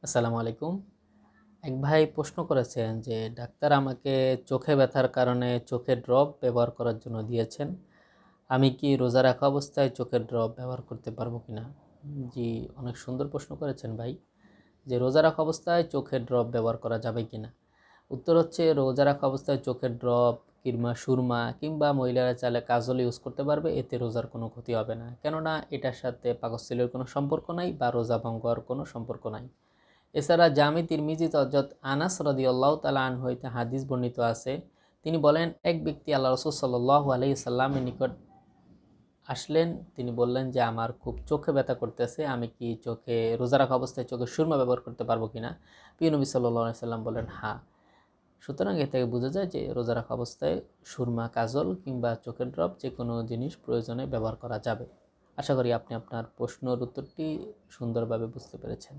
আসসালামু আলাইকুম। এক ভাই প্রশ্ন করেছেন যে ডাক্তার আমাকে চোখে ব্যথার কারণে চোখের ড্রপ ব্যবহার করার জন্য দিয়েছেন। আমি কি রোজা রাখা অবস্থায় চোখের ড্রপ ব্যবহার করতে পারবো কিনা? জি, অনেক সুন্দর প্রশ্ন করেছেন ভাই। যে রোজা রাখা অবস্থায় চোখের ড্রপ ব্যবহার করা যাবে কিনা? উত্তর হচ্ছে রোজা রাখা অবস্থায় চোখের ড্রপ কিংবা সুরমা কিংবা মহিলারা চাইলে কাজল ইউজ করতে পারবে, এতে রোজার কোনো ক্ষতি হবে না, কেননা এটার সাথে পাকস্থলীর কোনো সম্পর্ক নাই বা রোজা ভঙ্গ হওয়ার কোনো সম্পর্ক নাই। এছাড়া জামি তিরমিজিতে হযরত আনাস রাদিয়াল্লাহু তাআলা আনহু হইতে হাদিস বর্ণিত আছে। তিনি বলেন, এক ব্যক্তি আল্লাহ রাসূল সাল্লাল্লাহু আলাইহি সাল্লামের নিকট আসলেন। তিনি বললেন যে আমার খুব চোখে ব্যথা করতেছে, আমি কি চোখে রোজা রাখা অবস্থায় চোখে সুরমা ব্যবহার করতে পারবো কিনা? প্রিয় নবী সাল্লাল্লাহু আলাইহি সাল্লাম বলেন, হ্যাঁ। সুতরাং এ থেকে বোঝা যায় যে রোজা রাখা অবস্থায় সুরমা, কাজল কিংবা চোখের ড্রপ যে কোনো জিনিস প্রয়োজনে ব্যবহার করা যাবে। আশা করি আপনি আপনার প্রশ্নের উত্তরটি সুন্দরভাবে বুঝতে পেরেছেন।